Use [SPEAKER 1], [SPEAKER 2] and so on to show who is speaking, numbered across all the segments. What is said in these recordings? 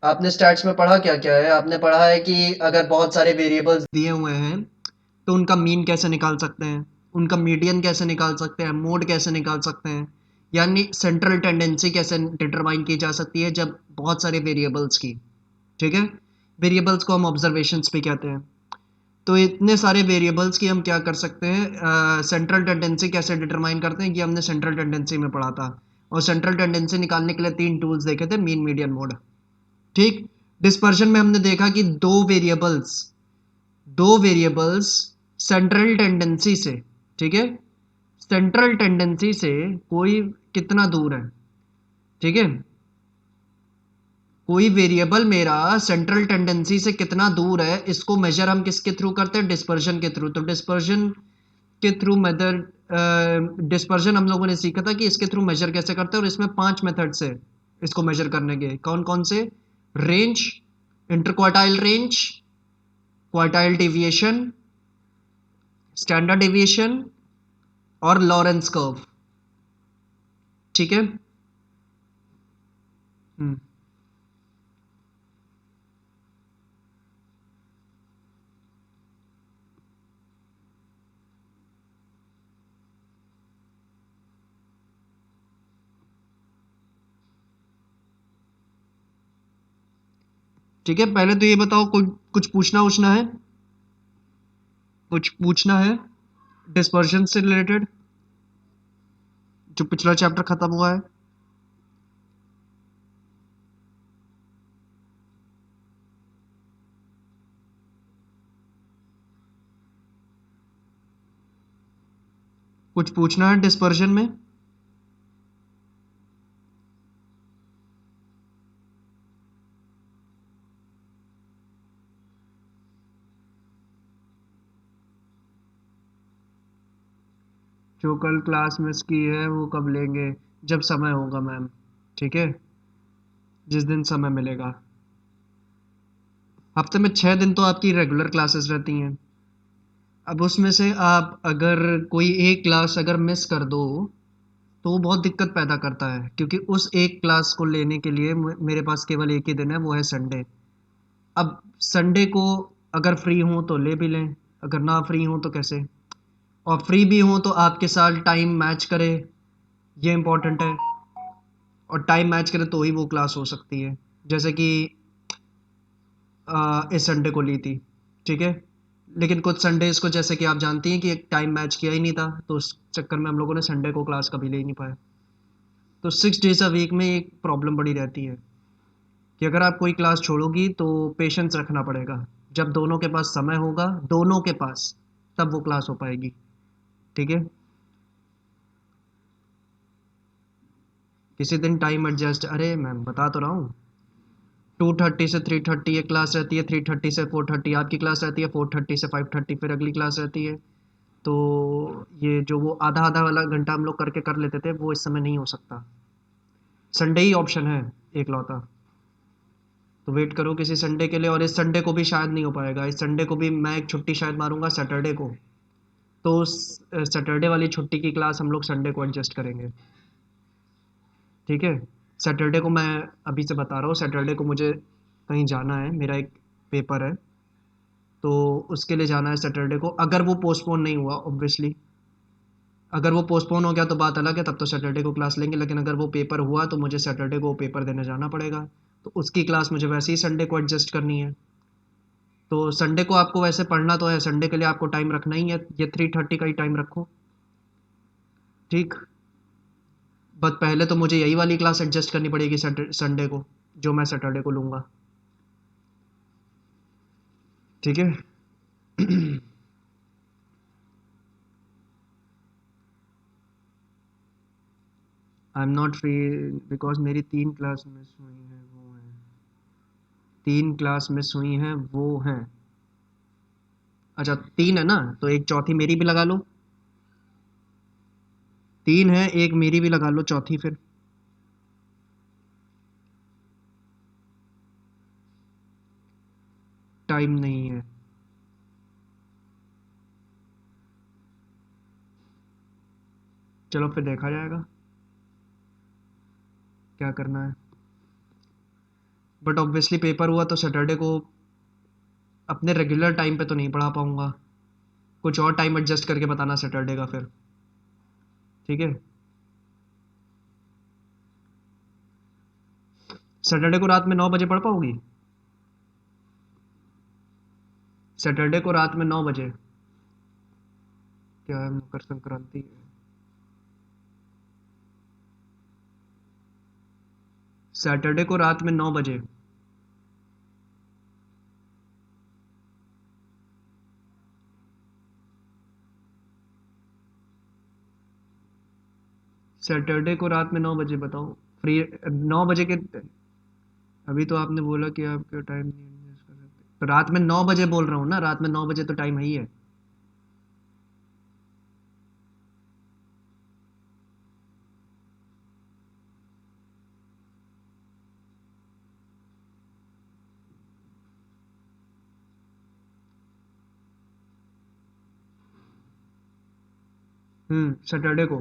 [SPEAKER 1] आपने स्टैट्स में पढ़ा क्या क्या है? आपने पढ़ा है कि अगर बहुत सारे वेरिएबल्स दिए हुए हैं तो उनका मीन कैसे निकाल सकते हैं, उनका मीडियन कैसे निकाल सकते हैं, मोड कैसे निकाल सकते हैं, यानी सेंट्रल टेंडेंसी कैसे डिटरमाइन की जा सकती है जब बहुत सारे वेरिएबल्स की। ठीक है, वेरिएबल्स को हम ऑब्जर्वेशंस पे कहते हैं। तो इतने सारे वेरिएबल्स की हम क्या कर सकते हैं, सेंट्रल टेंडेंसी कैसे डिटरमाइन करते हैं, कि हमने सेंट्रल टेंडेंसी में पढ़ा था। और सेंट्रल टेंडेंसी निकालने के लिए 3 टूल्स देखे थे, मीन मीडियन मोड। ठीक। डिस्पर्शन में हमने देखा कि दो वेरिएबल्स सेंट्रल टेंडेंसी से, ठीक है, सेंट्रल टेंडेंसी से कोई कितना दूर है, ठीक है, कोई वेरिएबल मेरा सेंट्रल टेंडेंसी से कितना दूर है, इसको मेजर हम किसके थ्रू करते हैं, डिस्पर्शन के थ्रू। तो डिस्पर्शन के थ्रू मेथड, डिस्पर्शन हम लोगों ने सीखा था कि इसके थ्रू मेजर कैसे करते हैं, और इसमें 5 मेथड्स है इसको मेजर करने के। कौन कौन से? Range, interquartile range, quartile deviation, standard deviation और लॉरेंस कर्व। ठीक है। हम्म। ठीक है, पहले तो ये बताओ, कुछ पूछना है, कुछ पूछना है डिस्पर्शन से रिलेटेड, जो पिछला चैप्टर खत्म हुआ है। कुछ पूछना है डिस्पर्शन में? जो कल क्लास मिस की है वो कब लेंगे? जब समय होगा मैम। ठीक है, जिस दिन समय मिलेगा। हफ्ते में 6 दिन तो आपकी रेगुलर क्लासेस रहती हैं। अब उसमें से आप अगर कोई एक क्लास अगर मिस कर दो तो वो बहुत दिक्कत पैदा करता है, क्योंकि उस एक क्लास को लेने के लिए मेरे पास केवल एक ही दिन है, वो है संडे। अब संडे को अगर फ्री हो तो ले भी लें, अगर ना फ्री हो तो कैसे? और फ्री भी हो तो आपके साथ टाइम मैच करे, ये इम्पोर्टेंट है। और टाइम मैच करे तो ही वो क्लास हो सकती है। जैसे कि इस संडे को ली थी, ठीक है, लेकिन कुछ संडेज को जैसे कि आप जानती हैं कि एक टाइम मैच किया ही नहीं था, तो उस चक्कर में हम लोगों ने संडे को क्लास कभी ले ही नहीं पाया। तो 6 डेज अ वीक में एक प्रॉब्लम बड़ी रहती है कि अगर आप कोई क्लास छोड़ोगी तो पेशेंस रखना पड़ेगा। जब दोनों के पास समय होगा, दोनों के पास, तब वो क्लास हो पाएगी। ठीक है। किसी दिन टाइम एडजस्ट, अरे मैम बता तो रहा हूँ, 2:30 से 3:30 एक क्लास रहती है, 3:30 से 4:30 आपकी क्लास रहती है, 4:30 से 5:30 फिर अगली क्लास रहती है। तो ये जो वो आधा आधा वाला घंटा हम लोग करके कर लेते थे, वो इस समय नहीं हो सकता। संडे ही ऑप्शन है एक लौता। तो वेट करो किसी संडे के लिए, और इस संडे को भी शायद नहीं हो पाएगा। इस संडे को भी मैं एक छुट्टी शायद मारूंगा सैटरडे को। तो सैटरडे वाली छुट्टी की क्लास हम लोग संडे को एडजस्ट करेंगे। ठीक है। सैटरडे को मैं अभी से बता रहा हूँ, सैटरडे को मुझे कहीं जाना है, मेरा एक पेपर है, तो उसके लिए जाना है सैटरडे को। अगर वो पोस्टपोन नहीं हुआ ऑब्वियसली, अगर वो पोस्टपोन हो गया तो बात अलग है, तब तो सैटरडे को क्लास लेंगे। लेकिन अगर वो पेपर हुआ तो मुझे सैटरडे को पेपर देने जाना पड़ेगा, तो उसकी क्लास मुझे वैसे ही संडे को एडजस्ट करनी है। तो संडे को आपको वैसे पढ़ना तो है, संडे के लिए आपको टाइम रखना ही है, ये 3:30 का ही टाइम रखो। ठीक। बट पहले तो मुझे यही वाली क्लास एडजस्ट करनी पड़ेगी संडे को, जो मैं सैटरडे को लूँगा। ठीक है। I am not free because मेरी 3 क्लास मिस हुई हैं, वो हैं, 3 क्लास मिस हुई हैं वो हैं। अच्छा 3 है ना, तो एक चौथी मेरी भी लगा लो। 3 है, एक मेरी भी लगा लो चौथी फिर। टाइम नहीं है। चलो फिर देखा जाएगा क्या करना है। बट ऑब्वियसली पेपर हुआ तो सैटरडे को अपने रेगुलर टाइम पे तो नहीं पढ़ा पाऊंगा, कुछ और टाइम एडजस्ट करके बताना सैटरडे का फिर। ठीक है, सैटरडे को रात में 9 बजे पढ़ पाओगी? सैटरडे को रात में 9 बजे, क्या है, मकर संक्रांति है। सैटरडे को रात में 9 बजे। सैटरडे को रात में 9 बजे बताओ, फ्री 9 बजे के। अभी तो आपने बोला कि आपका टाइम नहीं एडजस्ट कर सकते, तो रात में 9 बजे बोल रहा हूँ ना, रात में 9 बजे तो टाइम है ही है। सैटरडे को।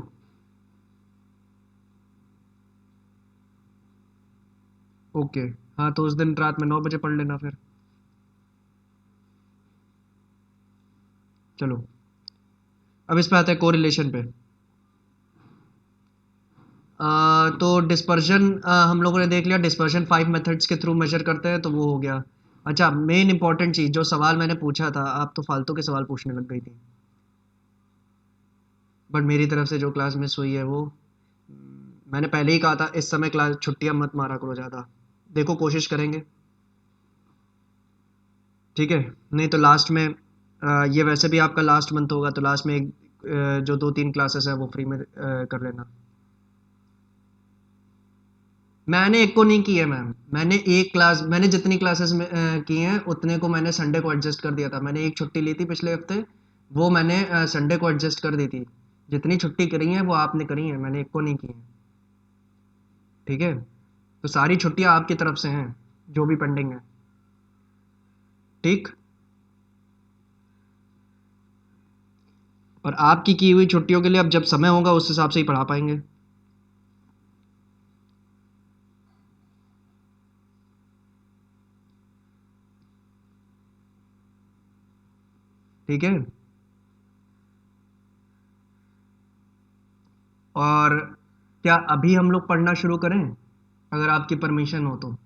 [SPEAKER 1] ओके। हाँ तो उस दिन रात में 9 बजे पढ़ लेना फिर। चलो, अब इस पे आते हैं कोरिलेशन पे। तो डिस्पर्जन हम लोगों ने देख लिया, डिस्पर्जन 5 मेथड्स के थ्रू मेजर करते हैं, तो वो हो गया। अच्छा, मेन इंपॉर्टेंट चीज़, जो सवाल मैंने पूछा था, आप तो फालतू के सवाल पूछने लग गई थी, बट मेरी तरफ से जो क्लास मिस हुई है वो, मैंने पहले ही कहा था इस समय क्लास छुट्टियां मत मारा करो ज़्यादा। देखो कोशिश करेंगे, ठीक है। नहीं तो लास्ट में ये वैसे भी आपका लास्ट मंथ होगा, तो लास्ट में एक जो 2-3 क्लासेस है वो फ्री में कर लेना। मैंने एक को नहीं की है मैम, मैंने एक क्लास, मैंने जितनी क्लासेस में की हैं उतने को मैंने संडे को एडजस्ट कर दिया था। मैंने एक छुट्टी ली थी पिछले हफ्ते, वो मैंने संडे को एडजस्ट कर दी थी। जितनी छुट्टी करी है वो आपने करी है, मैंने एक को नहीं की है। ठीक है, तो सारी छुट्टियां आपकी तरफ से हैं, जो भी पेंडिंग है। ठीक। और आपकी की हुई छुट्टियों के लिए अब जब समय होगा उस हिसाब से ही पढ़ा पाएंगे। ठीक है, और क्या अभी हम लोग पढ़ना शुरू करें, अगर आपकी परमिशन हो तो?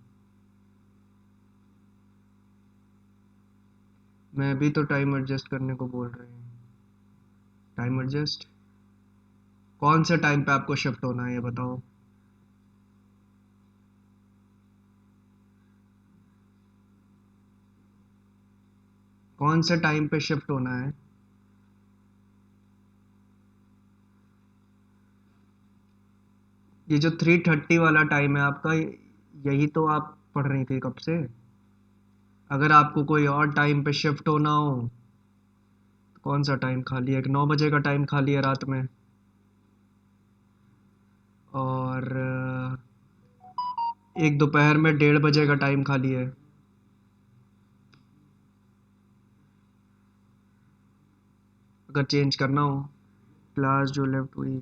[SPEAKER 1] मैं भी तो टाइम एडजस्ट करने को बोल रही हूँ। टाइम एडजस्ट, कौन से टाइम पे आपको शिफ्ट होना है ये बताओ। कौन से टाइम पे शिफ्ट होना है? ये जो 3:30 वाला टाइम है आपका, यही तो आप पढ़ रही थी कब से। अगर आपको कोई और टाइम पे शिफ्ट होना हो, तो कौन सा टाइम खाली है? एक 9 बजे का टाइम खाली है रात में, और एक दोपहर में 1:30 बजे का टाइम खाली है। अगर चेंज करना हो, क्लास जो लेफ्ट हुई।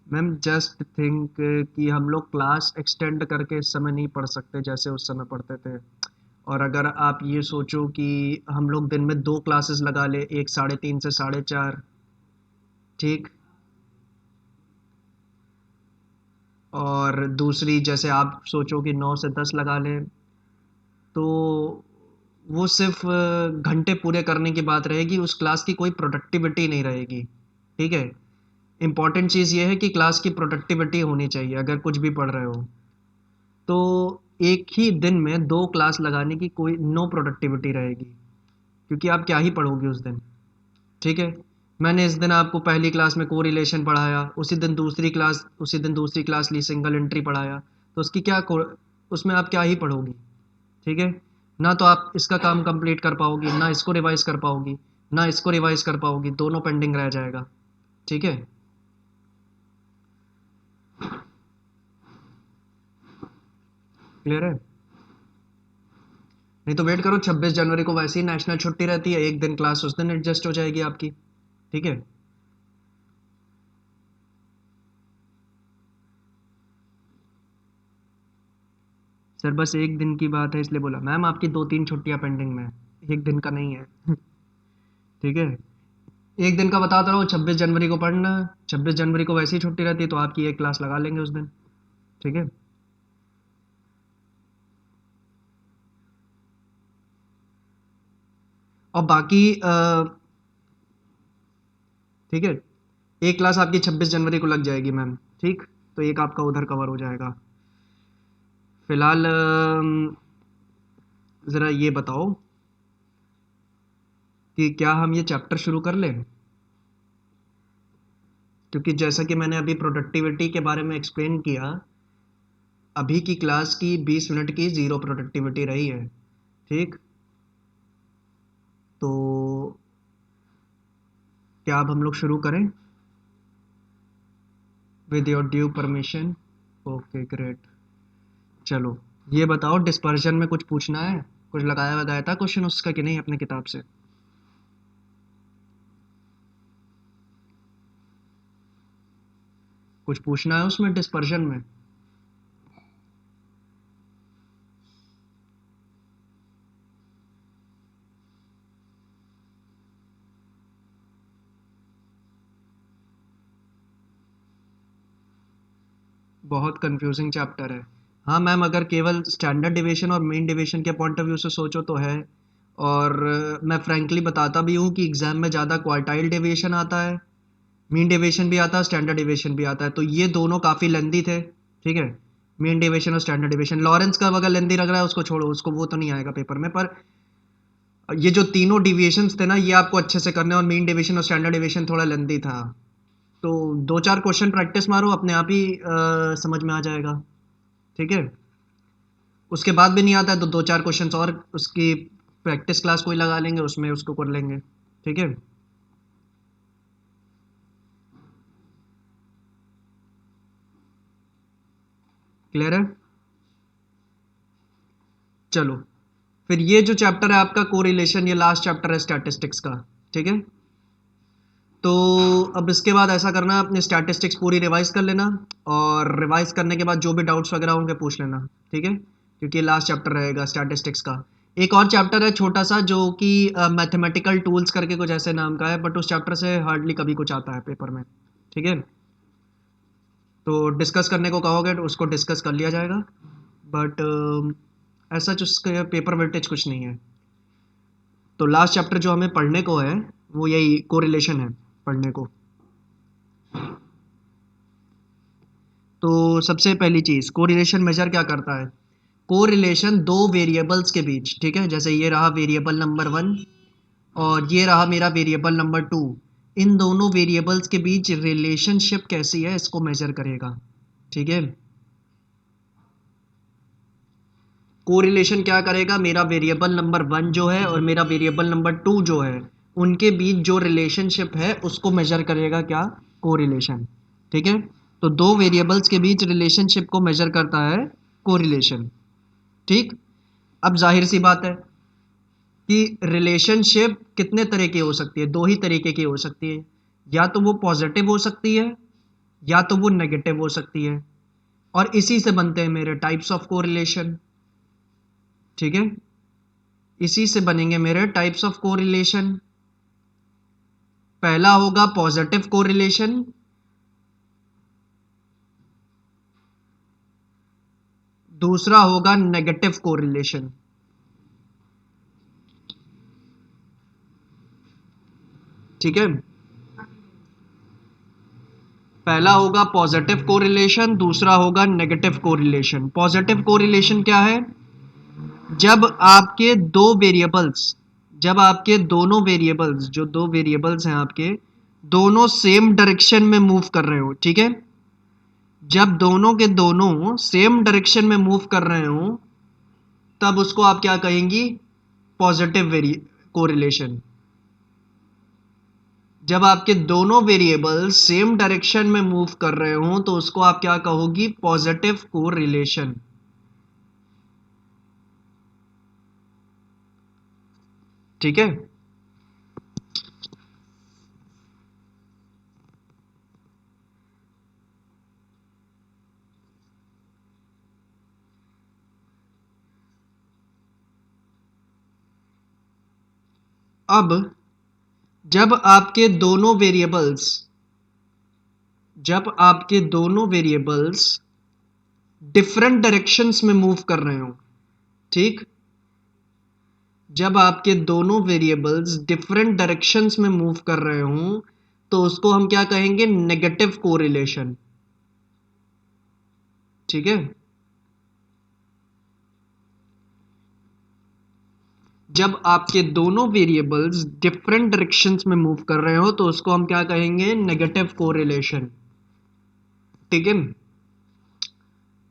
[SPEAKER 1] मैम जस्ट थिंक कि हम लोग क्लास एक्सटेंड करके इस समय नहीं पढ़ सकते जैसे उस समय पढ़ते थे। और अगर आप ये सोचो कि हम लोग दिन में 2 क्लासेस लगा ले, एक 3:30 से 4:30। ठीक। और दूसरी जैसे आप सोचो कि 9 से 10 लगा लें, तो वो सिर्फ घंटे पूरे करने की बात रहेगी, उस क्लास की कोई प्रोडक्टिविटी नहीं रहेगी। ठीक है, इंपॉर्टेंट चीज़ ये है कि क्लास की प्रोडक्टिविटी होनी चाहिए अगर कुछ भी पढ़ रहे हो। तो एक ही दिन में 2 क्लास लगाने की कोई नो प्रोडक्टिविटी रहेगी, क्योंकि आप क्या ही पढ़ोगे उस दिन। ठीक है, मैंने इस दिन आपको पहली क्लास में कोरिलेशन पढ़ाया, उसी दिन दूसरी क्लास ली, सिंगल एंट्री पढ़ाया, तो उसकी उसमें आप क्या ही पढ़ोगी। ठीक है, ना तो आप इसका काम कंप्लीट कर पाओगी, ना इसको रिवाइज कर पाओगी, ना इसको रिवाइज कर पाओगी, दोनों पेंडिंग रह जाएगा। ठीक है, क्लियर है? नहीं तो वेट करो, 26 जनवरी को वैसे ही नेशनल छुट्टी रहती है, एक दिन क्लास उस दिन एडजस्ट हो जाएगी आपकी। ठीक है, सर बस एक दिन की बात है इसलिए बोला। मैम आपकी 2-3 छुट्टियां पेंडिंग में है, एक दिन का नहीं है। ठीक है, एक दिन का बता तो रहा हूँ, 26 जनवरी को पढ़ना। 26 जनवरी को वैसे ही छुट्टी रहती है तो आपकी एक क्लास लगा लेंगे उस दिन। ठीक है, और बाकी ठीक है, एक क्लास आपकी 26 जनवरी को लग जाएगी मैम। ठीक, तो एक आपका उधर कवर हो जाएगा। फिलहाल ज़रा ये बताओ कि क्या हम ये चैप्टर शुरू कर लें, क्योंकि जैसा कि मैंने अभी प्रोडक्टिविटी के बारे में एक्सप्लेन किया, अभी की क्लास की 20 मिनट की ज़ीरो प्रोडक्टिविटी रही है। ठीक, तो क्या अब हम लोग शुरू करें with your due permission? Okay great. चलो, ये बताओ डिस्पर्जन में कुछ पूछना है? कुछ लगाया वगाया था क्वेश्चन उसका कि नहीं अपने किताब से? कुछ पूछना है उसमें डिस्पर्जन में? बहुत कंफ्यूजिंग चैप्टर है। हाँ मैम, अगर केवल स्टैंडर्ड डिविएशन और मीन डिविएशन के पॉइंट ऑफ व्यू से सोचो तो है। और मैं फ्रैंकली बताता भी हूँ कि एग्जाम में ज़्यादा क्वार्टाइल डेविएशन आता है, मीन डेविएशन भी आता है, स्टैंडर्ड डेविएशन भी आता है, तो ये दोनों काफ़ी लेंदी थे। ठीक है, मीन डेविएशन और स्टैंडर्ड डेविएशन। लॉरेंस का अगर लेंदी लग रहा है उसको छोड़ो, उसको वो तो नहीं आएगा पेपर में, पर ये जो तीनों डिविएशंस थे ना ये आपको अच्छे से करने हैं, और मीन डेविएशन और स्टैंडर्ड डेविएशन थोड़ा लेंदी था। तो 2-4 क्वेश्चन प्रैक्टिस मारो, अपने आप ही समझ में आ जाएगा। ठीक है, उसके बाद भी नहीं आता है तो 2-4 क्वेश्चंस और उसकी प्रैक्टिस क्लास कोई लगा लेंगे, उसमें उसको कर लेंगे। ठीक है, क्लियर है? चलो, फिर ये जो चैप्टर है आपका कोरिलेशन, ये लास्ट चैप्टर है स्टैटिस्टिक्स का। ठीक है, तो अब इसके बाद ऐसा करना, अपनी स्टैटिस्टिक्स पूरी रिवाइज कर लेना, और रिवाइज करने के बाद जो भी डाउट्स वगैरह होंगे पूछ लेना। ठीक है, क्योंकि लास्ट चैप्टर रहेगा स्टैटिस्टिक्स का। एक और चैप्टर है छोटा सा जो कि मैथमेटिकल टूल्स करके कुछ ऐसे नाम का है, बट उस चैप्टर से हार्डली कभी कुछ आता है पेपर में। ठीक है, तो डिस्कस करने को कहोगे तो उसको डिस्कस कर लिया जाएगा, बट ऐसा उसके पेपर वेटेज कुछ नहीं है। तो लास्ट चैप्टर जो हमें पढ़ने को है वो यही कोरिलेशन है पढ़ने को। तो सबसे पहली चीज़, कोरिलेशन मेजर क्या करता है? कोरिलेशन दो वेरिएबल्स के बीच, ठीक है, जैसे ये रहा वेरिएबल नंबर 1 और ये रहा मेरा वेरिएबल नंबर 2, इन दोनों वेरिएबल्स के बीच रिलेशनशिप कैसी है इसको मेजर करेगा। ठीक है, कोरिलेशन क्या करेगा, मेरा वेरिएबल नंबर 1 जो है और मेरा वेरिएबल नंबर 2 जो है उनके बीच जो रिलेशनशिप है उसको मेजर करेगा क्या? कोरिलेशन। ठीक है, तो दो वेरिएबल्स के बीच रिलेशनशिप को मेजर करता है कोरिलेशन। ठीक, अब जाहिर सी बात है कि रिलेशनशिप कितने तरह की हो सकती है? दो ही तरीके की हो सकती है, या तो वो पॉजिटिव हो सकती है या तो वो नेगेटिव हो सकती है, और इसी से बनते हैं मेरे टाइप्स ऑफ कोरिलेशन। ठीक है, इसी से बनेंगे मेरे टाइप्स ऑफ कोरिलेशन। पहला होगा पॉजिटिव कोरिलेशन, दूसरा होगा नेगेटिव कोरिलेशन। ठीक है, पहला होगा पॉजिटिव कोरिलेशन, दूसरा होगा नेगेटिव कोरिलेशन। पॉजिटिव कोरिलेशन क्या है? जब आपके दो वेरिएबल्स, जब आपके दोनों वेरिएबल्स, जो दो वेरिएबल्स हैं आपके, दोनों सेम डायरेक्शन में मूव कर रहे हो। ठीक है, जब दोनों के दोनों सेम डायरेक्शन में मूव कर रहे हो तब उसको आप क्या कहेंगी? Positive very correlation. जब आपके दोनों वेरिएबल सेम डायरेक्शन में मूव कर रहे हो तो उसको आप क्या कहोगी? Positive correlation. ठीक है, अब जब आपके दोनों वेरिएबल्स डिफरेंट डायरेक्शंस में मूव कर रहे हो, ठीक, जब आपके दोनों वेरिएबल्स डिफरेंट डायरेक्शंस में मूव कर रहे हो तो उसको हम क्या कहेंगे, नेगेटिव कोरिलेशन, ठीक है। जब आपके दोनों वेरिएबल्स डिफरेंट डायरेक्शंस में मूव कर रहे हो तो उसको हम क्या कहेंगे, नेगेटिव कोरिलेशन, ठीक है।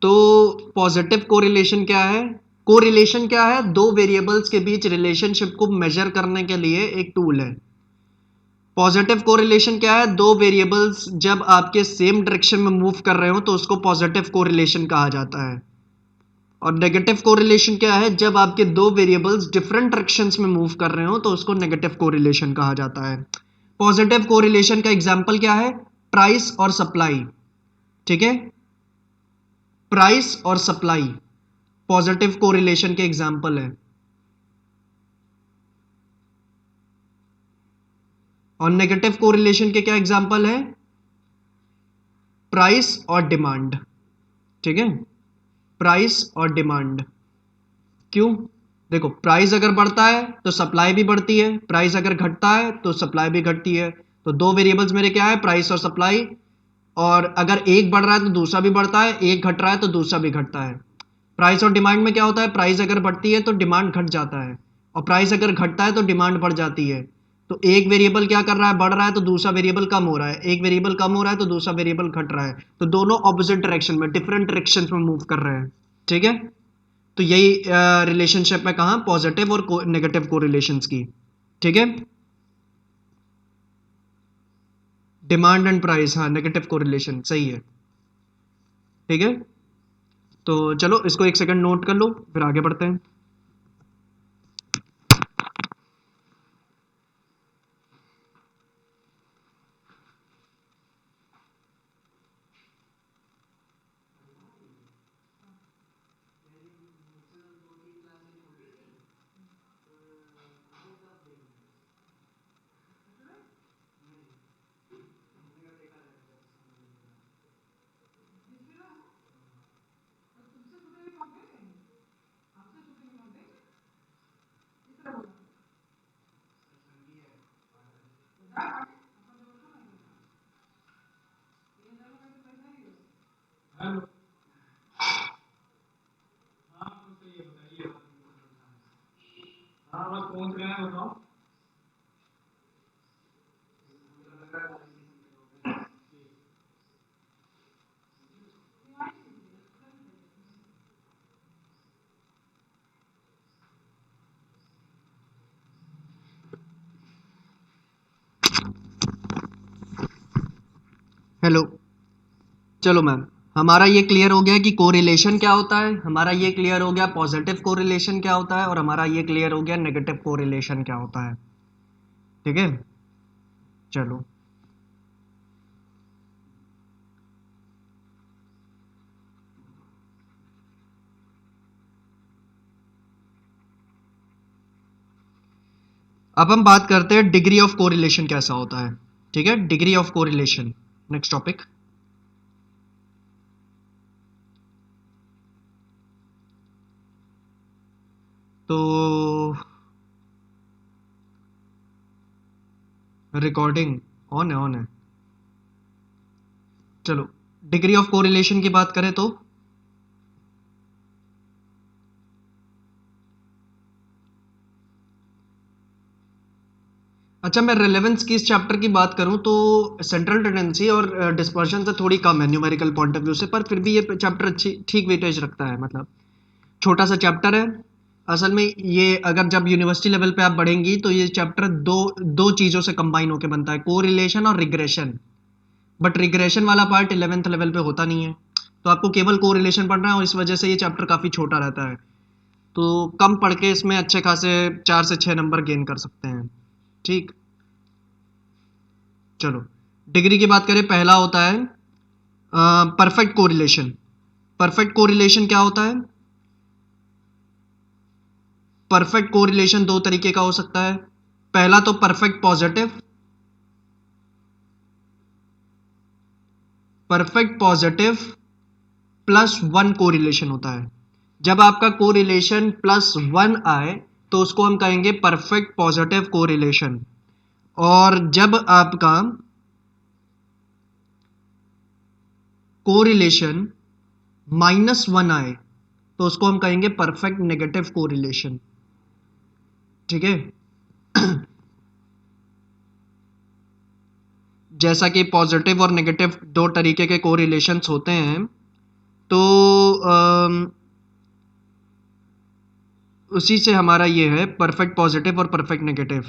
[SPEAKER 1] तो पॉजिटिव कोरिलेशन क्या है? कोरिलेशन क्या है? दो वेरिएबल्स के बीच रिलेशनशिप को मेजर करने के लिए एक टूल है। पॉजिटिव कोरिलेशन क्या है? दो वेरिएबल्स जब आपके सेम डायरेक्शन में मूव कर रहे हो तो उसको पॉजिटिव कोरिलेशन कहा जाता है। और नेगेटिव कोरिलेशन क्या है? जब आपके दो वेरिएबल्स डिफरेंट डायरेक्शंस में मूव कर रहे हो तो उसको नेगेटिव कोरिलेशन कहा जाता है। पॉजिटिव कोरिलेशन का एग्जांपल क्या है? प्राइस और सप्लाई, ठीक है। प्राइस और सप्लाई पॉजिटिव कोरिलेशन के एग्जांपल है। और नेगेटिव कोरिलेशन के क्या एग्जांपल है? प्राइस और डिमांड, ठीक है। प्राइस और डिमांड। क्यों? देखो, प्राइस अगर बढ़ता है तो सप्लाई भी बढ़ती है, प्राइस अगर घटता है तो सप्लाई भी घटती है। तो दो वेरिएबल्स मेरे क्या है? प्राइस और सप्लाई। और अगर एक बढ़ रहा है तो दूसरा भी बढ़ता है, एक घट रहा है तो दूसरा भी घटता है। प्राइस और डिमांड में क्या होता है? प्राइस अगर बढ़ती है तो डिमांड घट जाता है, और प्राइस अगर घटता है तो डिमांड बढ़ जाती है। तो एक वेरिएबल क्या कर रहा है? बढ़ रहा है तो दूसरा वेरिएबल कम हो रहा है, एक वेरिएबल कम हो रहा है तो दूसरा वेरिएबल घट रहा है। तो दोनों ऑपोजिट डायरेक्शन में, डिफरेंट डायरेक्शन में मूव कर रहे हैं, ठीक है। तो यही रिलेशनशिप है कहाँ? पॉजिटिव और नेगेटिव कोरिलेशंस की, ठीक है। डिमांड एंड प्राइस, हाँ, नेगेटिव कोरिलेशन सही है, ठीक है। तो चलो इसको एक सेकंड नोट कर लो, फिर आगे बढ़ते हैं। हेलो। चलो मैम, हमारा ये क्लियर हो गया कि कोरिलेशन क्या होता है, हमारा ये क्लियर हो गया पॉजिटिव कोरिलेशन क्या होता है, और हमारा ये क्लियर हो गया नेगेटिव कोरिलेशन क्या होता है, ठीक है। चलो, अब हम बात करते हैं डिग्री ऑफ कोरिलेशन कैसा होता है, ठीक है। Degree of correlation, next topic. तो रिकॉर्डिंग ऑन है, ऑन है। चलो, डिग्री ऑफ कोरिलेशन की बात करें तो अच्छा, मैं रेलेवेंस की इस चैप्टर की बात करूं तो सेंट्रल टेंडेंसी और डिस्पर्शन से थोड़ी कम है न्यूमेरिकल पॉइंट ऑफ व्यू से, पर फिर भी ये चैप्टर अच्छी ठीक वेटेज रखता है। मतलब छोटा सा चैप्टर है असल में ये। अगर जब यूनिवर्सिटी लेवल पे आप बढ़ेंगी तो ये चैप्टर दो दो चीज़ों से कंबाइन होकर बनता है, कोरिलेशन और रिग्रेशन। बट रिग्रेशन वाला पार्ट 11th लेवल पे होता नहीं है, तो आपको केवल कोरिलेशन पढ़ना है, और इस वजह से ये चैप्टर काफ़ी छोटा रहता है। तो कम पढ़ के इसमें अच्छे खासे 4 से 6 नंबर गेन कर सकते हैं, ठीक। चलो, डिग्री की बात करें, पहला होता है परफेक्ट कोरिलेशन। परफेक्ट कोरिलेशन क्या होता है? परफेक्ट कोरिलेशन दो तरीके का हो सकता है। पहला तो परफेक्ट पॉजिटिव, +1 कोरिलेशन होता है। जब आपका कोरिलेशन +1 आए तो उसको हम कहेंगे परफेक्ट पॉजिटिव कोरिलेशन, और जब आपका कोरिलेशन -1 आए तो उसको हम कहेंगे परफेक्ट नेगेटिव कोरिलेशन। ठीक है। जैसा कि पॉजिटिव और नेगेटिव दो तरीके के कोरिलेशंस होते हैं, तो उसी से हमारा ये है परफेक्ट पॉजिटिव और परफेक्ट नेगेटिव,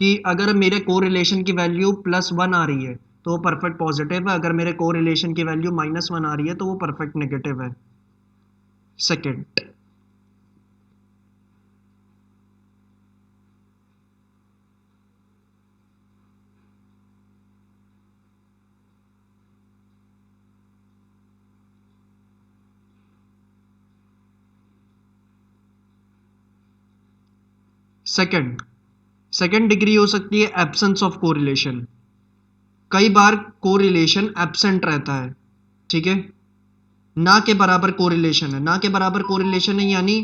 [SPEAKER 1] कि अगर मेरे कोरिलेशन की वैल्यू +1 आ रही है तो वो परफेक्ट पॉजिटिव है, अगर मेरे कोरिलेशन की वैल्यू -1 आ रही है तो वो परफेक्ट नेगेटिव है। सेकेंड, सेकेंड डिग्री हो सकती है एब्सेंस ऑफ कोरिलेशन। कई बार कोरिलेशन एब्सेंट रहता है, ठीक है, ना के बराबर कोरिलेशन है। ना के बराबर कोरिलेशन है यानी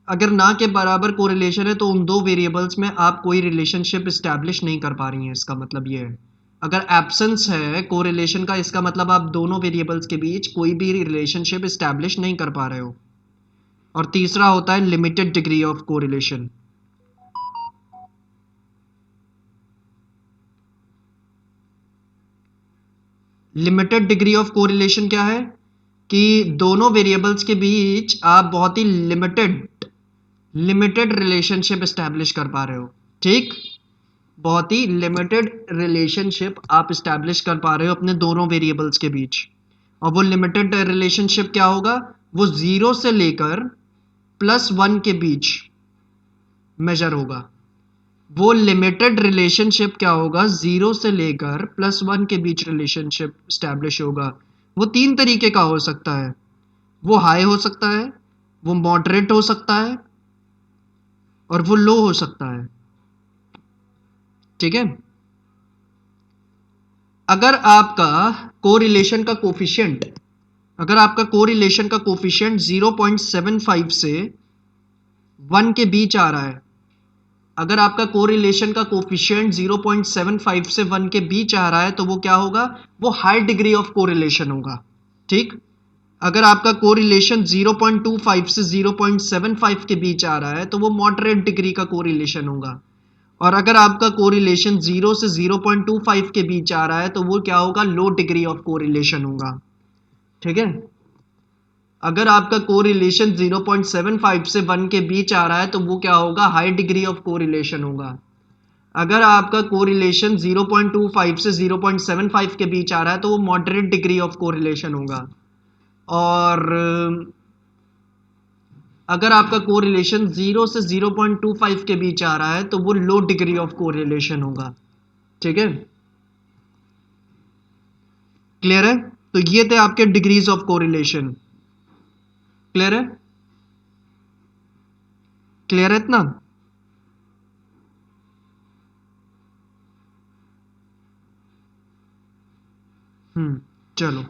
[SPEAKER 1] अगर ना के बराबर कोरिलेशन है तो उन दो वेरिएबल्स में आप कोई रिलेशनशिप इस्टेब्लिश नहीं कर पा रही हैं, इसका मतलब ये है। अगर एब्सेंस है कोरिलेशन का, इसका मतलब आप दोनों वेरिएबल्स के बीच कोई भी रिलेशनशिप इस्टेब्लिश नहीं कर पा रहे हो। और तीसरा होता है limited degree of correlation. Limited degree of correlation क्या है कि दोनों वेरिएबल्स के बीच आप बहुत ही लिमिटेड रिलेशनशिप एस्टैब्लिश कर पा रहे हो। ठीक, बहुत ही लिमिटेड रिलेशनशिप आप एस्टैब्लिश कर पा रहे हो अपने दोनों वेरिएबल्स के बीच। और वो लिमिटेड रिलेशनशिप क्या होगा, वो 0 से लेकर +1 के बीच मेजर होगा। वो लिमिटेड रिलेशनशिप क्या होगा, 0 से लेकर +1 के बीच रिलेशनशिप स्टैब्लिश होगा। वो 3 तरीके का हो सकता है, वो हाई हो सकता है, वो मॉडरेट हो सकता है, और वो लो हो सकता है। ठीक है। अगर आपका कोरिलेशन का कोफिशिएंट अगर आपका कोरिलेशन का कोफिशिएंट 0.75 से 1 के बीच आ रहा है, अगर आपका कोरिलेशन का कोफिशिएंट 0.75 से 1 के बीच आ रहा है तो वो क्या होगा, वो हाई डिग्री ऑफ कोरिलेशन होगा। ठीक, अगर आपका कोरिलेशन 0.25 से 0.75 के बीच आ रहा है तो वो मॉडरेट डिग्री का कोरिलेशन होगा। और अगर आपका कोरिलेशन 0 से 0.25 के बीच आ रहा है तो वो क्या होगा, लो डिग्री ऑफ कोरिलेशन होगा। ठीक है। अगर आपका कोरिलेशन 0.75 से 1 के बीच आ रहा है तो वो क्या होगा, हाई डिग्री ऑफ कोरिलेशन होगा। अगर आपका कोरिलेशन 0.25 से 0.75 के बीच आ रहा है तो वो मॉडरेट डिग्री ऑफ कोरिलेशन होगा। और अगर आपका कोरिलेशन 0 से 0.25 के बीच आ रहा है तो वो लो डिग्री ऑफ कोरिलेशन होगा। ठीक है, क्लियर है। तो ये थे आपके डिग्रीज ऑफ कोरिलेशन। क्लियर है, क्लियर है इतना। चलो,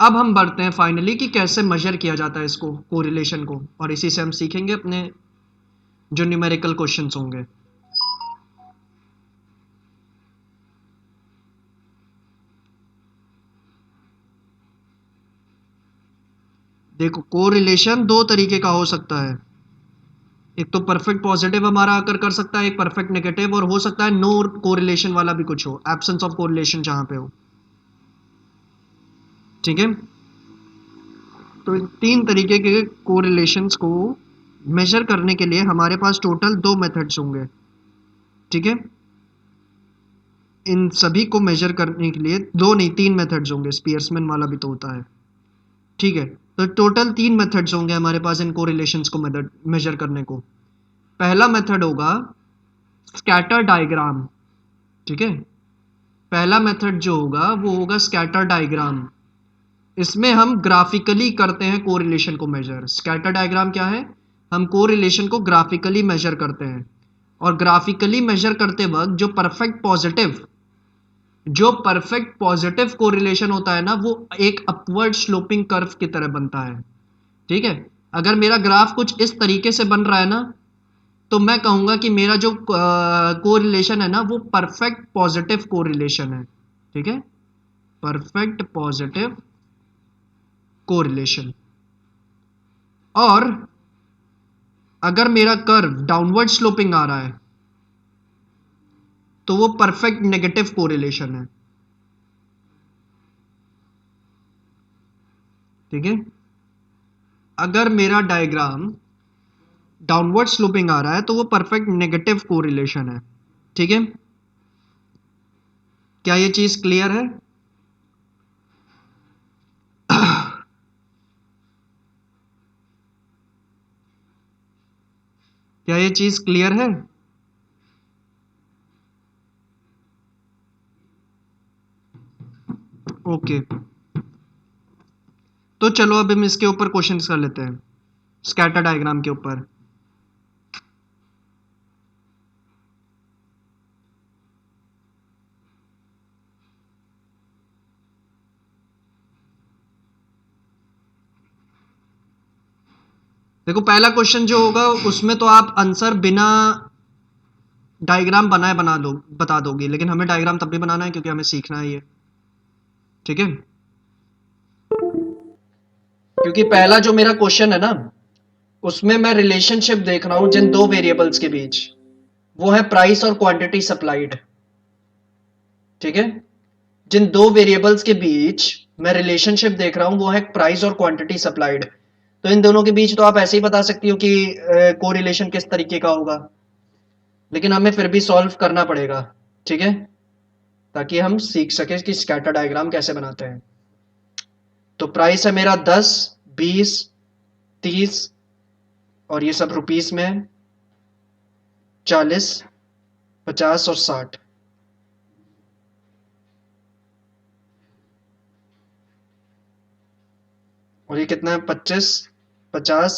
[SPEAKER 1] अब हम बढ़ते हैं फाइनली कि कैसे मेजर किया जाता है इसको, कोरिलेशन को, और इसी से हम सीखेंगे अपने जो न्यूमेरिकल क्वेश्चंस होंगे। देखो, कोरिलेशन दो तरीके का हो सकता है, एक तो परफेक्ट पॉजिटिव हमारा आकर कर सकता है, एक परफेक्ट नेगेटिव, और हो सकता है नो कोरिलेशन वाला भी कुछ हो, एब्सेंस ऑफ कोरिलेशन जहां पे हो। ठीक है, तो इन तीन तरीके के कोरिलेशंस को मेजर करने के लिए हमारे पास टोटल दो मेथड्स होंगे। ठीक है, इन सभी को मेजर करने के लिए दो नहीं तीन मेथड्स होंगे, स्पियर्समैन वाला भी तो होता है। ठीक है, तो टोटल तीन मेथड्स होंगे हमारे पास इन कोरिलेशंस को मेजर करने को। पहला मेथड होगा स्कैटर डायग्राम। ठीक है, पहला मेथड जो होगा वो होगा स्कैटर डायग्राम। इसमें हम ग्राफिकली करते हैं कोरिलेशन को मेजर। स्कैटर डायग्राम क्या है, हम कोरिलेशन को ग्राफिकली मेजर करते हैं, और ग्राफिकली मेजर करते वक्त जो परफेक्ट पॉजिटिव कोरिलेशन होता है ना, वो एक अपवर्ड स्लोपिंग कर्व की तरह बनता है। ठीक है, अगर मेरा ग्राफ कुछ इस तरीके से बन रहा है ना, तो मैं कहूंगा कि मेरा जो कोरिलेशन है ना, वो परफेक्ट पॉजिटिव कोरिलेशन है। ठीक है, परफेक्ट पॉजिटिव कोरिलेशन। और अगर मेरा कर्व डाउनवर्ड स्लोपिंग आ रहा है, तो वो परफेक्ट नेगेटिव कोरिलेशन है। ठीक है, अगर मेरा डायग्राम डाउनवर्ड स्लोपिंग आ रहा है, तो वो परफेक्ट नेगेटिव कोरिलेशन है। ठीक है, क्या ये चीज क्लियर है? क्या ये चीज क्लियर है? ओके, तो चलो अब हम इसके ऊपर क्वेश्चंस कर लेते हैं, स्कैटर डायग्राम के ऊपर। देखो, पहला क्वेश्चन जो होगा उसमें तो आप आंसर बिना डायग्राम बनाए बता दोगे, लेकिन हमें डायग्राम तब भी बनाना है क्योंकि हमें सीखना है ये। ठीक है, क्योंकि पहला जो मेरा क्वेश्चन है ना, उसमें मैं रिलेशनशिप देख रहा हूं जिन दो वेरिएबल्स के बीच, वो है प्राइस और क्वांटिटी सप्लाइड। ठीक है, जिन दो वेरिएबल्स के बीच मैं रिलेशनशिप देख रहा हूं, वो है प्राइस और क्वांटिटी सप्लाइड। तो इन दोनों के बीच तो आप ऐसे ही बता सकती हो कि कोरिलेशन किस तरीके का होगा, लेकिन हमें फिर भी सॉल्व करना पड़ेगा। ठीक है, ताकि हम सीख सके कि स्कैटर डायग्राम कैसे बनाते हैं। तो प्राइस है मेरा 10, 20, 30, और ये सब रुपीस में है, 40, 50 और 60। और ये कितना है? 25, 50,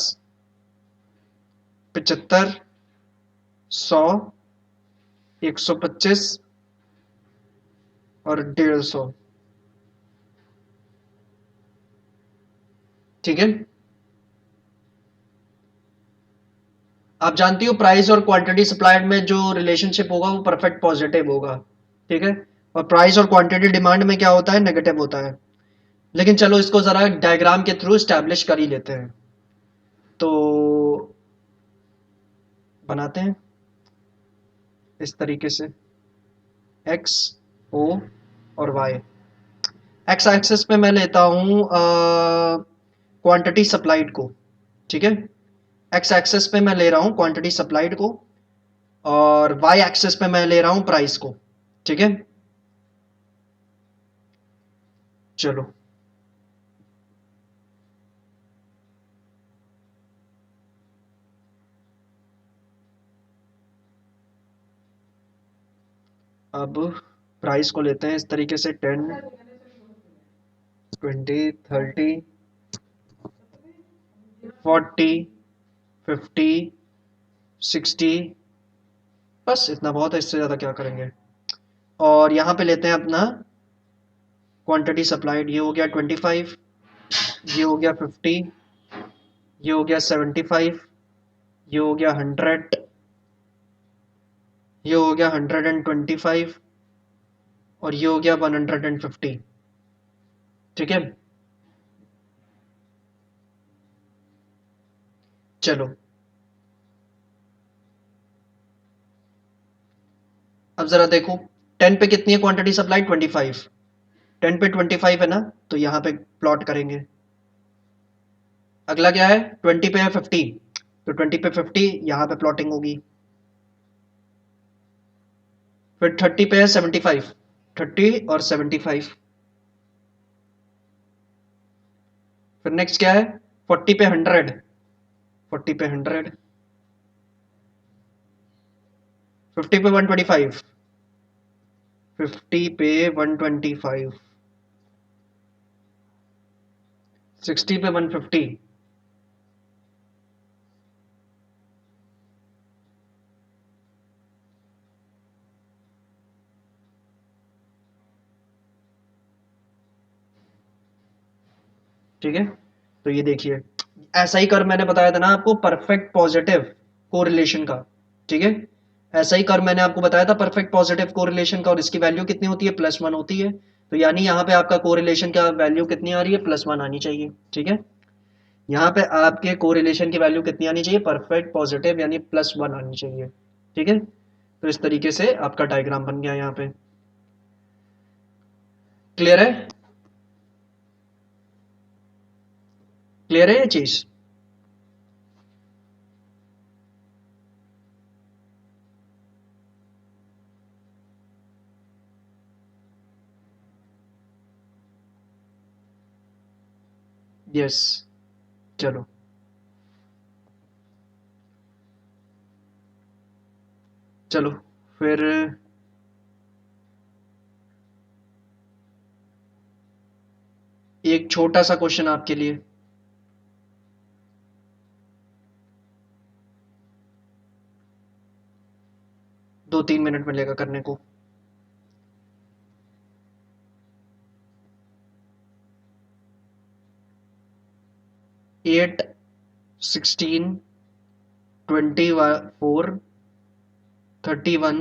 [SPEAKER 1] 75, 100, 125 और 150। ठीक है, आप जानती हो प्राइस और क्वांटिटी सप्लाइड में जो रिलेशनशिप होगा वो परफेक्ट पॉजिटिव होगा। ठीक है, और प्राइस और क्वांटिटी डिमांड में क्या होता है? नेगेटिव होता है। लेकिन चलो इसको जरा डायग्राम के थ्रू स्टैब्लिश कर ही लेते हैं। तो बनाते हैं इस तरीके से, एक्स, ओ और वाई। एक्स एक्सिस पे मैं लेता हूं क्वांटिटी सप्लाइड को। ठीक है, एक्स एक्सिस पे मैं ले रहा हूं क्वांटिटी सप्लाइड को, और वाई एक्सिस पे मैं ले रहा हूं प्राइस को। ठीक है, चलो अब प्राइस को लेते हैं इस तरीके से, 10, 20, 30, 40, 50, 60। बस इतना बहुत है, इससे ज़्यादा क्या करेंगे। और यहाँ पे लेते हैं अपना क्वांटिटी सप्लाइड, ये हो गया 25, ये हो गया 50, ये हो गया 75, ये हो गया 100, ये हो गया 125, और ये हो गया 150। ठीक है, चलो अब जरा देखो, 10 पे कितनी है क्वांटिटी सप्लाई? 25। 10 पे 25 है ना, तो यहाँ पे प्लॉट करेंगे। अगला क्या है? 20 पे है 50, तो 20 पे 50 यहाँ पे प्लॉटिंग होगी। फिर 30 पे है 75, 30 और 75। फिर नेक्स्ट क्या है? 40 पे 100, 40 पे 100, 50 पे 125, 50 पे 125, 60 पे 150, ठीक है, तो ये देखिए, ऐसा ही कर्व मैंने बताया था ना आपको, परफेक्ट पॉजिटिव कोरिलेशन का। ठीक है, ऐसा ही कर्व मैंने आपको बताया था परफेक्ट पॉजिटिव कोरिलेशन का, और इसकी वैल्यू कितनी होती है, +1 होती है। तो यानी यहाँ पे आपका कोरिलेशन का वैल्यू कितनी आ रही है, +1 आनी चाहिए। ठीक है, यहाँ पे आपके कोरिलेशन की वैल्यू कितनी आनी चाहिए, परफेक्ट पॉजिटिव यानी +1 आनी चाहिए। ठीक है, तो इस तरीके से आपका डायग्राम बन गया यहाँ पे। क्लियर है, क्लियर है ये चीज? यस, चलो, चलो फिर एक छोटा सा क्वेश्चन आपके लिए। 2-3 मिनट मिलेगा करने को। 8, 16, 24, 31,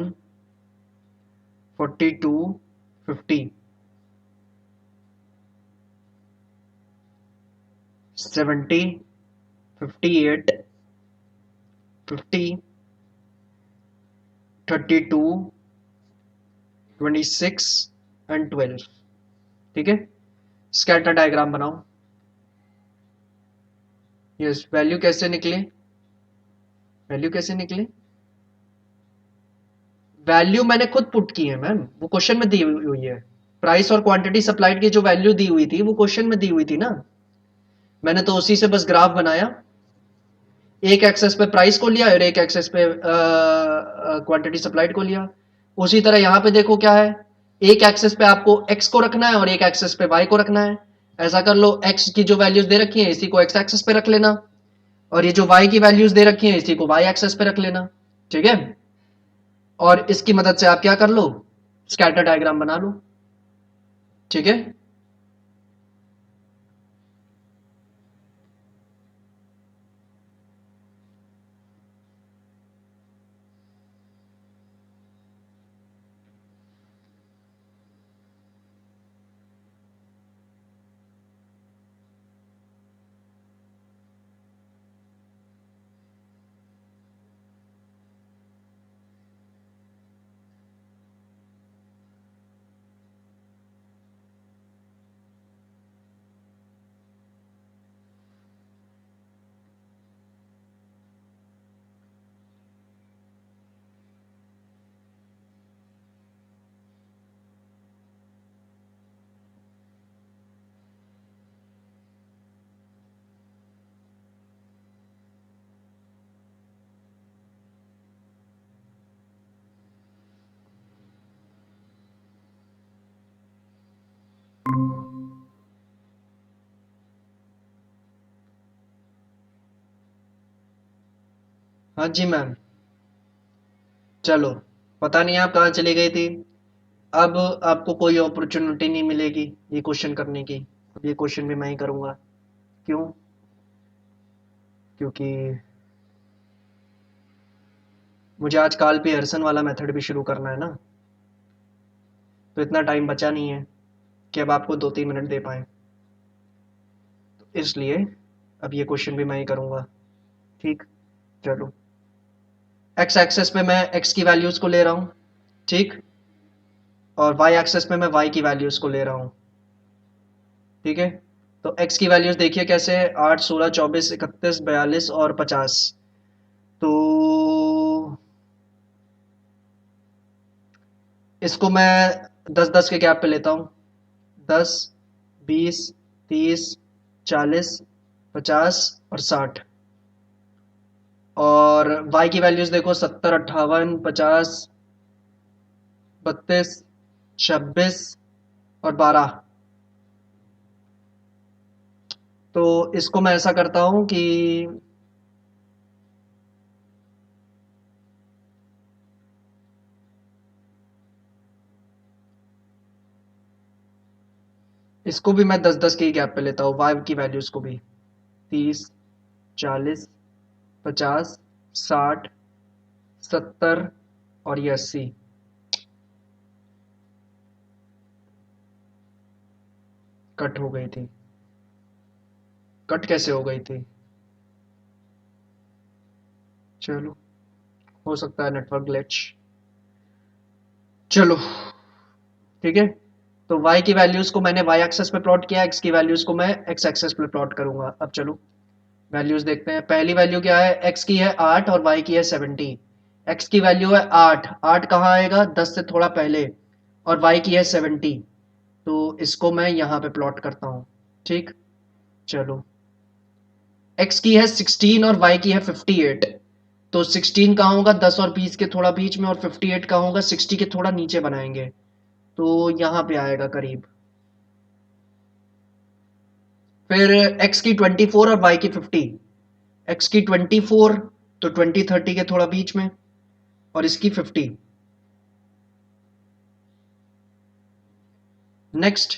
[SPEAKER 1] 42, 50, 70, 58, 50, 32, 26 एंड 12। ठीक है, स्कैटर डायग्राम बनाओ। यस, वैल्यू कैसे निकले, वैल्यू कैसे निकले? वैल्यू मैंने खुद पुट की है मैम, वो क्वेश्चन में दी हुई है। प्राइस और क्वांटिटी सप्लाइड की जो वैल्यू दी हुई थी वो क्वेश्चन में दी हुई थी ना, मैंने तो उसी से बस ग्राफ बनाया। एक एक्सेस पे प्राइस को लिया और एक एक्सेस पे क्वांटिटी सप्लाइड को लिया। उसी तरह यहाँ पे देखो क्या है, एक एक्सेस पे आपको x को रखना है और एक एक्सेस पे y को रखना है। ऐसा कर लो, x की जो वैल्यूज दे रखी है इसी को x एक्सेस पे रख लेना, और ये जो y की वैल्यूज दे रखी है इसी को y एक्सेस पे रख लेना। ठीक है, और इसकी मदद से आप क्या कर लो, स्कैटर डायग्राम बना लो। ठीक है, हाँ जी मैम। चलो, पता नहीं आप कहाँ चली गई थी। अब आपको कोई अपॉर्चुनिटी नहीं मिलेगी ये क्वेश्चन करने की, अब ये क्वेश्चन भी मैं ही करूँगा। क्यों? क्योंकि मुझे आज काल पियर्सन वाला मेथड भी शुरू करना है ना, तो इतना टाइम बचा नहीं है कि अब आपको 2-3 मिनट दे पाए, तो इसलिए अब ये क्वेश्चन भी मैं ही करूँगा। ठीक, चलो, एक्स एक्सेस पे मैं एक्स की वैल्यूज़ को ले रहा हूँ। ठीक, और वाई एक्सेस पे मैं वाई की वैल्यूज़ को ले रहा हूँ। ठीक है, तो एक्स की वैल्यूज़ देखिए कैसे है, 8, 16, 24, 31, 42 और 50। तो इसको मैं 10-10 के गैप पे लेता हूँ। 10, 20, 30, 40, 50 और 60। और y की वैल्यूज देखो, 70, 58, 50, 32, 26 और 12। तो इसको मैं ऐसा करता हूँ कि इसको भी मैं 10-10 के गैप पे लेता हूँ, वाई की वैल्यूज को भी। 30, 40, 50, 60, 70 और ये 80। कट हो गई थी। कट कैसे हो गई थी? चलो, हो सकता है नेटवर्क ग्लिच। चलो ठीक है। तो y की वैल्यूज को मैंने y एक्सेस पे प्लॉट किया, x की वैल्यूज को मैं x एक्सेस पे प्लॉट करूंगा। अब चलो वैल्यूज देखते हैं। पहली वैल्यू क्या है? x की है 8 और y की है 70। x की वैल्यू है 8, 8 कहाँ आएगा? 10 से थोड़ा पहले। और y की है 70, तो इसको मैं यहाँ पे प्लॉट करता हूँ। ठीक, चलो। x की है 16 और y की है 58। तो 16 कहाँ होगा? 10 और 20 के थोड़ा बीच में, और 58 कहाँ होगा? 60 के थोड़ा नीचे बनाएंगे, तो यहाँ पे आएगा करीब। फिर x की 24 और y की 50। x की 24 तो 20-30 के थोड़ा बीच में, और इसकी 50। नेक्स्ट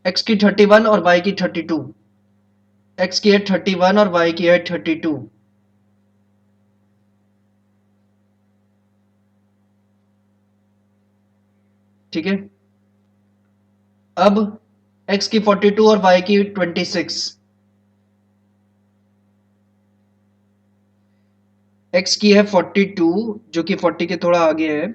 [SPEAKER 1] x की 31 और y की 32। x की है 31 और y की है 32। ठीक है। अब x की 42 और y की 26। x की है 42 जो कि 40 के थोड़ा आगे है,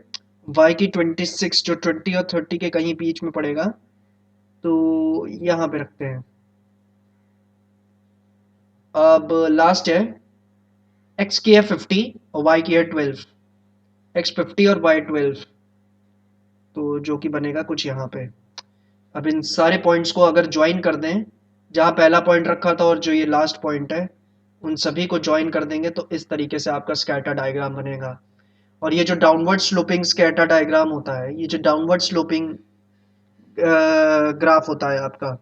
[SPEAKER 1] y की 26 जो 20 और 30 के कहीं बीच में पड़ेगा, तो यहां पे रखते हैं। अब लास्ट है, x की है 50 और y की है 12। x 50 और y 12, तो जो कि बनेगा कुछ यहाँ पे। अब इन सारे पॉइंट्स को अगर ज्वाइन कर दें, जहाँ पहला पॉइंट रखा था और जो ये लास्ट पॉइंट है, उन सभी को ज्वाइन कर देंगे तो इस तरीके से आपका स्कैटर डायग्राम बनेगा। और ये जो डाउनवर्ड स्लोपिंग स्कैटर डायग्राम होता है, ये जो डाउनवर्ड स्लोपिंग ग्राफ होता है आपका,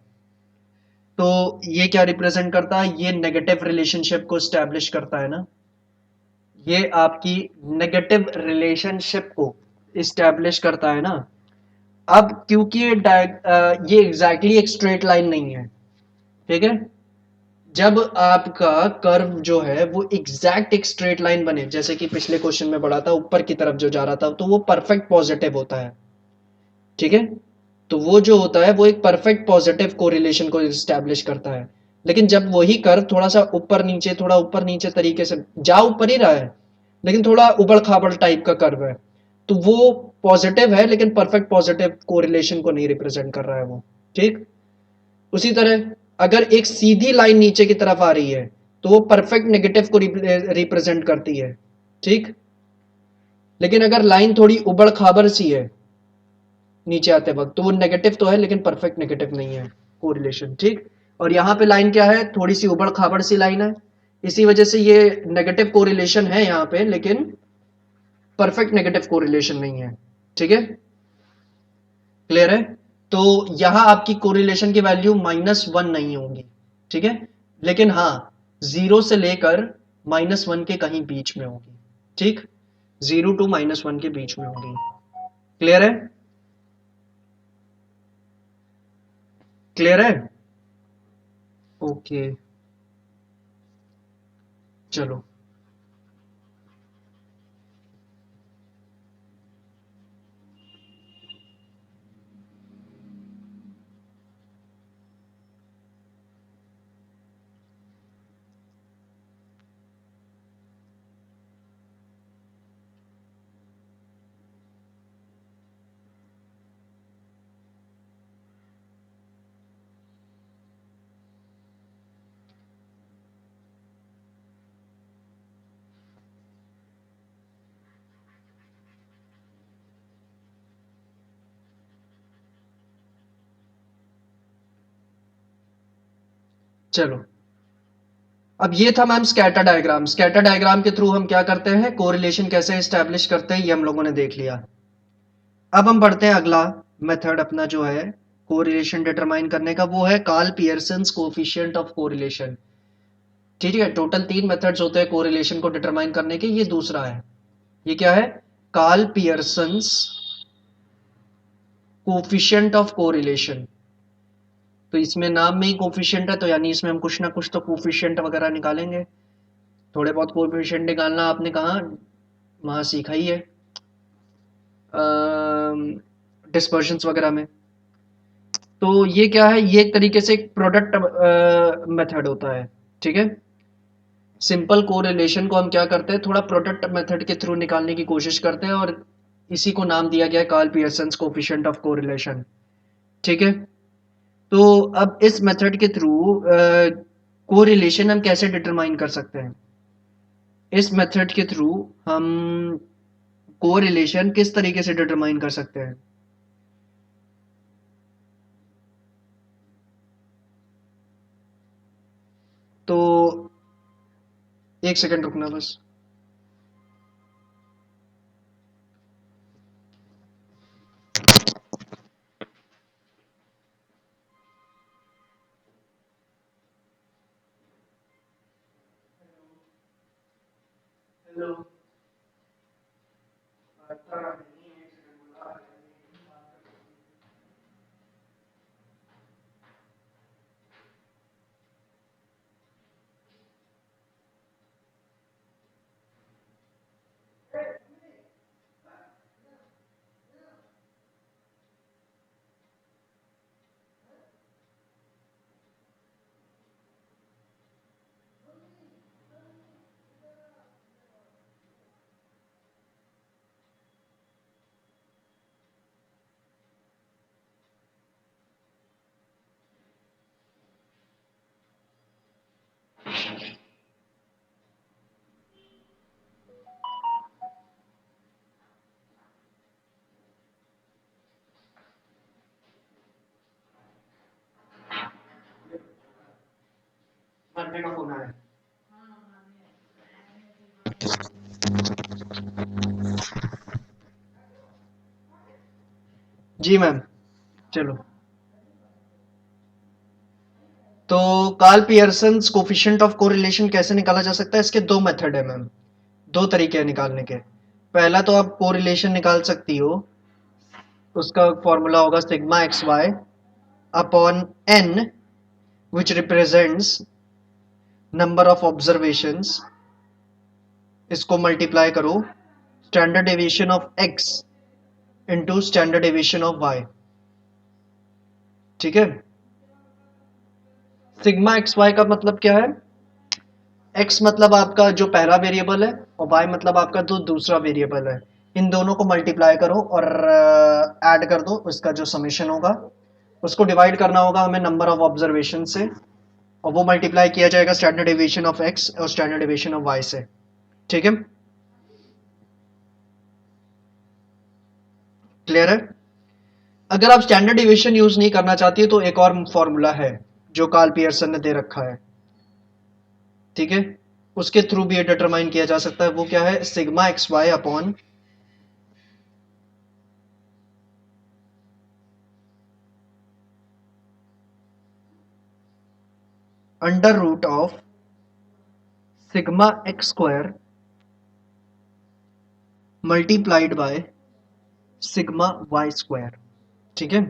[SPEAKER 1] तो ये क्या रिप्रेजेंट करता है? ये नेगेटिव रिलेशनशिप को स्टैब्लिश करता है ना, ये आपकी नेगेटिव रिलेशनशिप को इस्टेब्लिश करता है ना। अब क्योंकि ये एग्जैक्टली एक स्ट्रेट लाइन नहीं है, ठीक है। जब आपका कर्व जो है वो एग्जैक्ट एक स्ट्रेट लाइन बने, जैसे कि पिछले क्वेश्चन में पढ़ा था, ऊपर की तरफ जो जा रहा था, तो वो परफेक्ट पॉजिटिव होता है। ठीक है। तो वो जो होता है वो एक परफेक्ट पॉजिटिव कोरिलेशन को इस्टेब्लिश करता है। लेकिन जब वही कर्व थोड़ा सा ऊपर नीचे, थोड़ा ऊपर नीचे तरीके से जा ऊपर ही रहा है, लेकिन थोड़ा उबड़ खाबड़ टाइप का कर्व है, तो वो पॉजिटिव है लेकिन परफेक्ट पॉजिटिव कोरिलेशन को नहीं रिप्रेजेंट कर रहा है वो। ठीक। उसी तरह अगर एक सीधी लाइन नीचे की तरफ आ रही है, तो वो परफेक्ट नेगेटिव को रिप्रेजेंट करती है। ठीक। लेकिन अगर लाइन थोड़ी उबड़ खाबड़ सी है नीचे आते वक्त, तो वो नेगेटिव तो है लेकिन परफेक्ट नेगेटिव नहीं है कोरिलेशन। ठीक। और यहाँ पे लाइन क्या है? थोड़ी सी उबड़ खाबड़ सी लाइन है, इसी वजह से ये नेगेटिव कोरिलेशन है यहाँ पे, लेकिन परफेक्ट नेगेटिव कोरिलेशन नहीं है। ठीक है, क्लियर है? तो यहां आपकी कोरिलेशन की वैल्यू -1 नहीं होगी। ठीक है, लेकिन हाँ, 0 से लेकर -1 के कहीं बीच में होगी। ठीक, 0 to -1 के बीच में होगी। क्लियर है? क्लियर है? ओके, चलो। चलो, अब ये था ma'am scatter diagram. Scatter diagram के थ्रू हम क्या करते हैं, कोरिलेशन कैसे स्टैब्लिश करते हैं, ये हम लोगों ने देख लिया। अब हम बढ़ते हैं अगला मेथड अपना जो है कोरिलेशन डिटरमाइन करने का, वो है Karl Pearson's coefficient of correlation. ठीक है, टोटल 3 मेथड्स होते हैं कोरिलेशन को डिटरमाइन करने के, ये दूसरा है। ये क्या है? Karl Pearson's coefficient of correlation. तो इसमें नाम में ही कोफिशिएंट है, तो यानी इसमें हम कुछ ना कुछ तो कोफिशिएंट वगैरह निकालेंगे। थोड़े बहुत कोफिशिएंट निकालना आपने कहाँ वहाँ सीखा ही है, डिस्पर्शंस वगैरह में। तो ये क्या है, ये एक तरीके से एक प्रोडक्ट मेथड होता है, ठीक है। सिंपल कोरिलेशन को हम क्या करते हैं, थोड़ा प्रोडक्ट मेथड के थ्रू निकालने की कोशिश करते हैं, और इसी को नाम दिया गया है Karl Pearson's coefficient of correlation, ठीक है। तो अब इस मेथड के थ्रू कोरिलेशन हम कैसे डिटरमाइन कर सकते हैं, इस मेथड के थ्रू हम कोरिलेशन किस तरीके से डिटरमाइन कर सकते हैं। तो एक सेकंड रुकना बस। हेलो। घंटे का फोन आया। जी मैम, चलो। तो Karl Pearson's coefficient of correlation कैसे निकाला जा सकता है, इसके दो मेथड है मैम, दो तरीके हैं निकालने के। पहला तो आप कोरिलेशन निकाल सकती हो, उसका फॉर्मूला होगा sigma x y upon n, which represents number of observations, इसको मल्टीप्लाई करो standard deviation of x into standard deviation of y, ठीक है। सिग्मा एक्स वाई का मतलब क्या है, एक्स मतलब आपका जो पहला वेरिएबल है, और वाई मतलब आपका जो दूसरा वेरिएबल है। इन दोनों को मल्टीप्लाई करो और ऐड कर दो, उसका जो समेशन होगा उसको डिवाइड करना होगा हमें नंबर ऑफ ऑब्जर्वेशन से, और वो मल्टीप्लाई किया जाएगा स्टैंडर्ड डेविएशन ऑफ एक्स और स्टैंडर्ड डेविएशन ऑफ वाई से, ठीक है। क्लियर है। अगर आप स्टैंडर्ड डेविएशन यूज नहीं करना चाहती है तो एक और फॉर्मूला है जो कार्ल पियर्सन ने दे रखा है, ठीक है। उसके थ्रू भी ये डिटरमाइन किया जा सकता है। वो क्या है, sigma x y upon under root of sigma x square multiplied by sigma y square, ठीक है।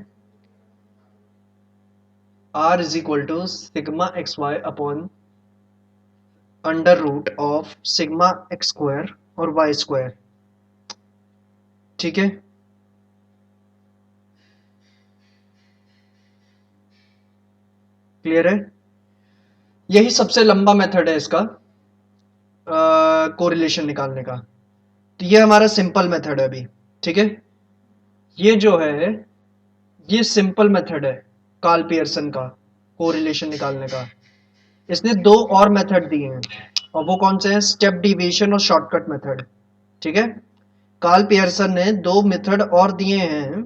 [SPEAKER 1] R is equal to sigma x y upon under root of sigma x square और वाई स्क्वायर, ठीक है। Clear है। यही सबसे लंबा method है इसका कोरिलेशन निकालने का। तो ये हमारा सिंपल मेथड है अभी, ठीक है। ये जो है, ये सिंपल मेथड है कार्ल पियर्सन का कोरिलेशन निकालने का। इसने दो और मेथड दिए हैं, और वो कौन से हैं, स्टेप डिविएशन और शॉर्टकट मेथड, ठीक है। कार्ल पियर्सन ने दो मेथड और दिए हैं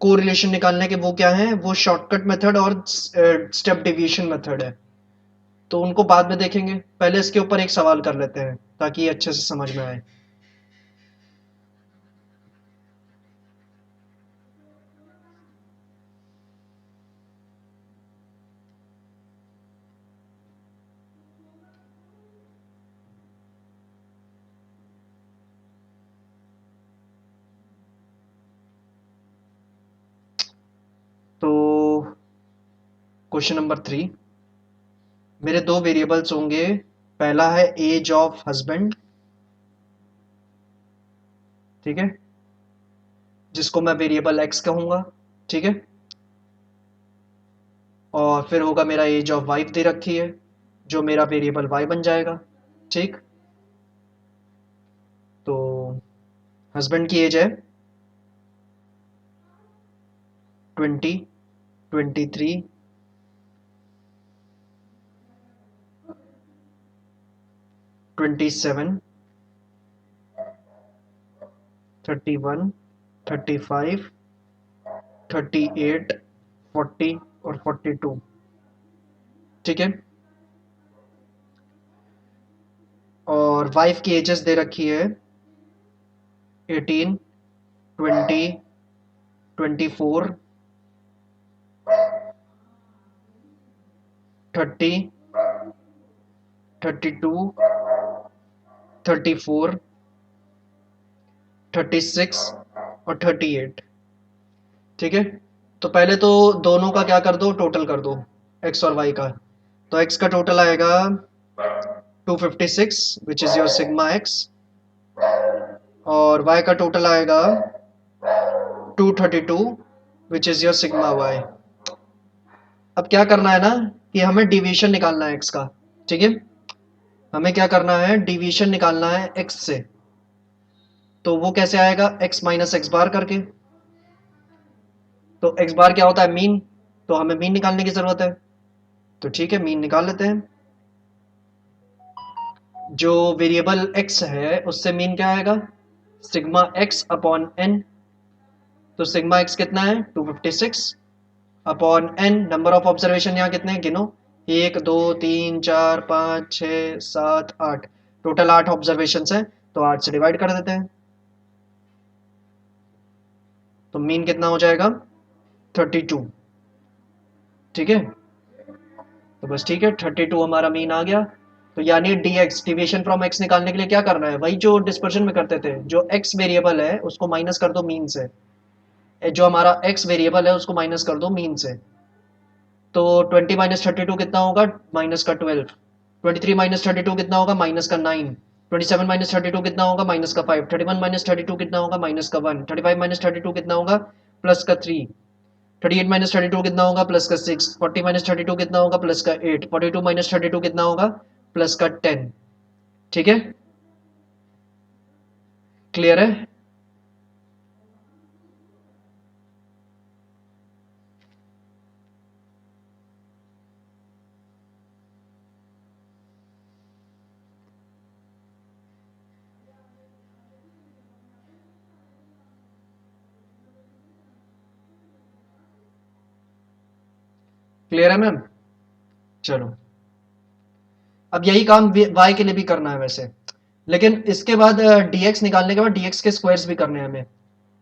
[SPEAKER 1] कोरिलेशन निकालने के, वो क्या हैं, वो शॉर्टकट मेथड और स्टेप डिविएशन मेथड है। तो उनको बाद में देखेंगे, पहले इसके ऊपर एक सवाल कर लेते हैं ताकि ये अच्छे से समझ में आए। तो क्वेश्चन नंबर 3, मेरे दो वेरिएबल्स होंगे। पहला है एज ऑफ हस्बैंड, ठीक है, जिसको मैं वेरिएबल एक्स कहूंगा, ठीक है। और फिर होगा मेरा एज ऑफ वाइफ दे रखी है, जो मेरा वेरिएबल वाई बन जाएगा, ठीक। तो हस्बैंड की एज है 20, 23, 27, 31, 35, 38, 40 और 42, ठीक है। और वाइफ की एजेस दे रखी है 18, 20, 24, 30, 32, 34, 36 और 38, ठीक है। तो पहले तो दोनों का क्या कर दो, टोटल कर दो, एक्स और वाई का। तो एक्स का टोटल आएगा 256 which is your sigma x, और वाई का टोटल आएगा 232 which is your sigma y. अब क्या करना है ना कि हमें डिवीजन निकालना है एक्स का, ठीक है। हमें क्या करना है, डिवीजन निकालना है एक्स से। तो वो कैसे आएगा, एक्स माइनस एक्स बार करके। तो एक्स बार क्या होता है, मीन। तो हमें मीन निकालने की जरूरत है, तो ठीक है, मीन निकाल लेते हैं। जो वेरिएबल एक्स है उससे मीन क्या आएगा, सिग्मा एक्स अपॉन एन। तो सिग्मा एक्स कितना है 256 upon n, number of observation यहाँ कितने हैं गिनो, 1 2 3 4 5 6 7 8, टोटल 8 ऑब्जर्वेशन है। तो 8 से डिवाइड कर देते हैं, तो मीन कितना हो जाएगा 32, ठीक है। तो बस ठीक है, 32 हमारा मीन आ गया। तो यानी D x, deviation from x निकालने के लिए क्या करना है, वही जो डिस्पर्शन में करते थे, जो एक्स वेरिएबल है उसको माइनस कर दो मीन से। जो हमारा एक्स वेरिएबल है उसको माइनस कर दो मीन से। तो 20 माइनस 32 कितना होगा, माइनस का 12। 23 माइनस 32 कितना होगा, माइनस का 9। 27 माइनस 32 कितना होगा, माइनस का 5। 31 माइनस 32 कितना होगा, माइनस का 1। 35 माइनस 32 कितना होगा, प्लस का 3। 38 माइनस 32 कितना होगा, प्लस का 6। 40 माइनस 32 कितना होगा, प्लस का 8। 42 माइनस 32 कितना होगा, प्लस का 10, ठीक है। क्लियर है। क्लियर है मैम, चलो। अब यही काम y के लिए भी करना है वैसे, लेकिन इसके बाद dx निकालने के बाद dx के स्क्वायर्स भी करने हैं हमें,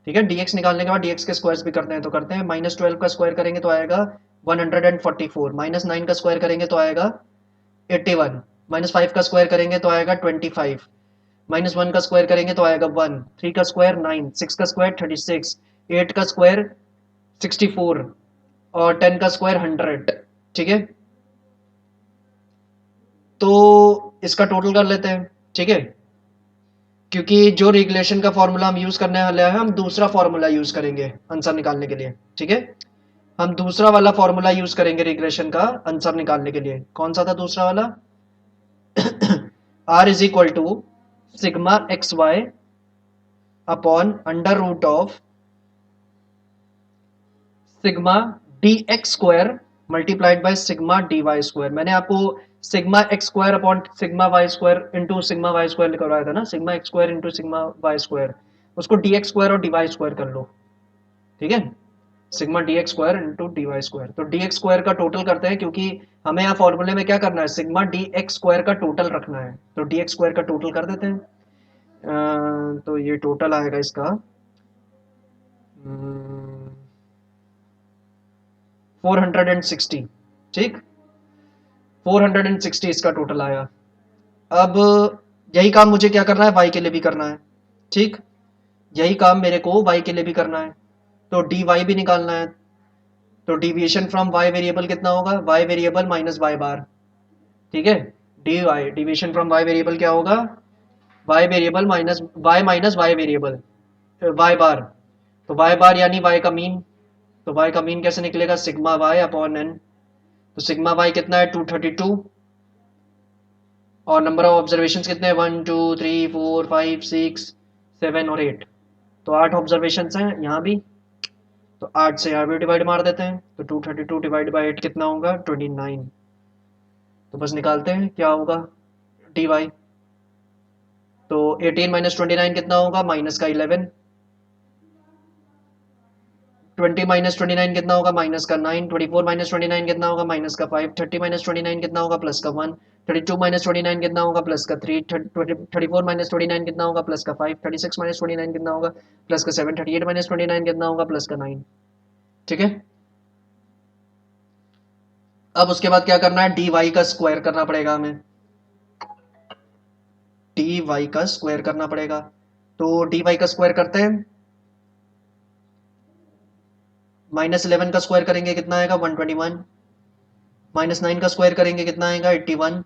[SPEAKER 1] ठीक है। dx निकालने के बाद dx के स्क्वायर्स भी करते हैं, तो करते हैं। -12 का स्क्वायर करेंगे तो आएगा 144। -9 का स्क्वायर करेंगे तो आएगा 81। -5 का स्क्वायर करेंगे तो आएगा 25। -1 का स्क्वायर करेंगे तो आएगा 1। 3 का स्क्वायर 9। 6 का स्क्वायर 36। 8 का स्क्वायर 64 और 10 का स्क्वायर 100, ठीक है। तो इसका टोटल कर लेते हैं, ठीक है। क्योंकि जो रेगुलेशन का फॉर्मूला हम यूज करने वाले हैं, हम दूसरा फॉर्मूला यूज करेंगे आंसर निकालने के लिए, ठीक है। हम दूसरा वाला फॉर्मूला यूज करेंगे रेगुलेशन का आंसर निकालने के लिए। कौन सा था दूसरा वाला, r is equal to sigma x y upon under root of sigma d x square multiplied by sigma d y square. मैंने आपको sigma x square upon sigma y square into sigma y square करवाया था ना, sigma x square into sigma y square. उसको d x square और d y square कर लो, ठीक है। Sigma d x square into d y square. तो डी एक्स स्क्वायर का टोटल करते हैं, क्योंकि हमें यहाँ फॉर्मूले में क्या करना है, सिग्मा डी एक्स स्क्वायर का टोटल रखना है। तो डी एक्स स्क्वायर का टोटल कर देते हैं। तो ये टोटल आएगा इसका 460, ठीक। 460 इसका टोटल आया। अब यही काम मुझे क्या करना है, वाई के लिए भी करना है, ठीक। यही काम मेरे को वाई के लिए भी करना है, तो डी वाई भी निकालना है। तो डिविएशन फ्रॉम वाई वेरिएबल कितना होगा, Y variable minus Y bar, ठीक है। D Y deviation from Y variable क्या होगा, Y variable minus Y variable Y bar. तो वाई बार यानी वाई का मीन, तो वाई का मीन कैसे निकलेगा, सिग्मा वाई अपॉन एन। तो सिग्मा वाई कितना है 232, और नंबर ऑफ ऑब्जर्वेशन कितने हैं 1 2 3 4 5 6 7 और 8। तो 8 ऑब्जर्वेशन हैं यहाँ भी, तो 8 से यहाँ भी डिवाइड मार देते हैं, तो 232 डिवाइड बाई 8 कितना होगा 29। तो बस निकालते हैं क्या होगा डी वाई। तो 18 माइनस 29 कितना होगा, माइनस का 11। 20 माइनस 29 कितना होगा, माइनस का 9। 24 माइनस 29 कितना होगा, माइनस का 5। 30 माइनस 29 कितना होगा, प्लस का 1। 32 माइनस 29 कितना होगा, प्लस का 3। 34 माइनस 29 कितना होगा, प्लस का 5। 36 माइनस 29 कितना होगा, प्लस का 7। 38 माइनस 29 कितना होगा, प्लस का 9। ठीक है। अब उसके बाद क्या करना है, डी वाई का स्क्वायर करना पड़ेगा हमें, डी वाई का स्क्वायर करना पड़ेगा। तो डी वाई का स्क्वायर करते हैं, -11 का स्क्वायर करेंगे कितना आएगा 121। -9 का स्क्वायर करेंगे कितना आएगा 81।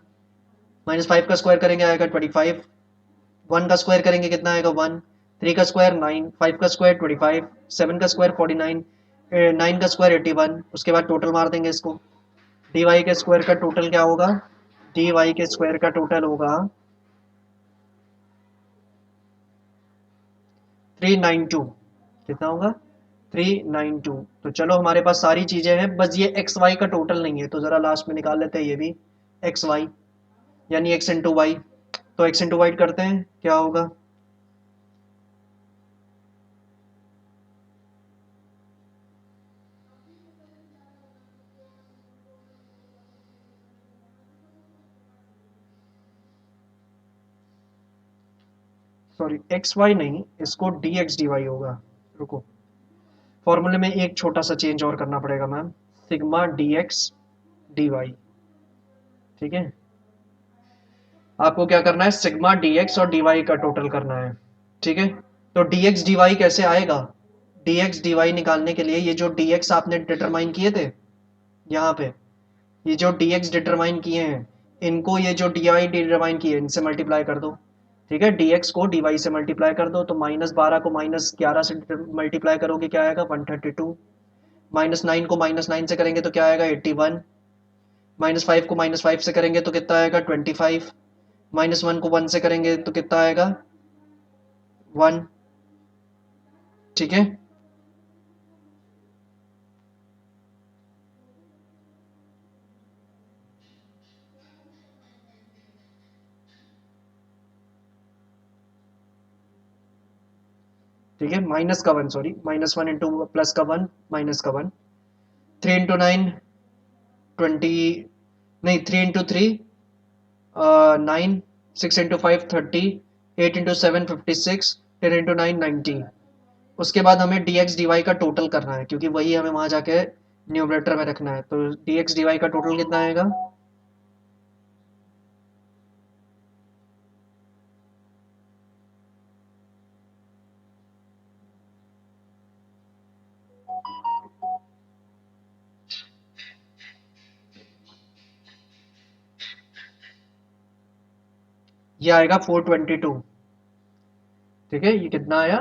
[SPEAKER 1] -5 का स्क्वायर करेंगे आएगा 25। 1 का स्क्वायर करेंगे कितना आएगा 1। 3 का स्क्वायर 9। 5 का स्क्वायर 25। 7 का स्क्वायर 49। 9 का स्क्वायर 81। उसके बाद टोटल मार देंगे इसको, डी वाई के स्क्वायर का टोटल क्या होगा, डी वाई के स्क्वायर का टोटल होगा 392। कितना होगा 392। तो चलो हमारे पास सारी चीजें हैं, बस ये एक्स वाई का टोटल नहीं है, तो जरा लास्ट में निकाल लेते हैं ये भी, एक्स वाई यानी एक्स इंटू वाई। तो एक्स इंटू वाई करते हैं क्या होगा, सॉरी एक्स वाई नहीं, इसको डी एक्स डी वाई होगा। रुको, फॉर्मूले में एक छोटा सा चेंज और करना पड़ेगा ma'am, sigma d x d y. ठीक है, आपको क्या करना है, सिग्मा डी एक्स और डी वाई का टोटल करना है। ठीक है, तो डी एक्स डी वाई कैसे आएगा, डी एक्स डी वाई निकालने के लिए ये जो डी एक्स आपने डिटरमाइन किए थे यहाँ पे, ये जो डी एक्स डिटरमाइन किए हैं, इनको ये जो डी वाई डिटरमाइन किए इनसे मल्टीप्लाई कर दो। ठीक है, डी एक्स को डी वाई से मल्टीप्लाई कर दो, तो -12 को -11 से मल्टीप्लाई करोगे क्या आएगा 132। -9 को -9 से करेंगे तो क्या आएगा 81। -5 को -5 से करेंगे तो कितना आएगा 25। -1 को 1 से करेंगे तो कितना आएगा 1। ठीक है, ठीक है, माइनस का 1, सॉरी -1 इंटू प्लस का 1 माइनस का 1। 3 इंटू 9 20, नहीं 3 इंटू 3 9। 6 इंटू 5 30। 8 इंटू 7 56। 10 इंटू 9 90। उसके बाद हमें डी एक्स डी वाई का टोटल करना है, क्योंकि वही हमें वहां जाके न्यूमरेटर में रखना है। तो डी एक्स डी वाई का टोटल कितना आएगा, ये आएगा 422। ठीक है, ये कितना आया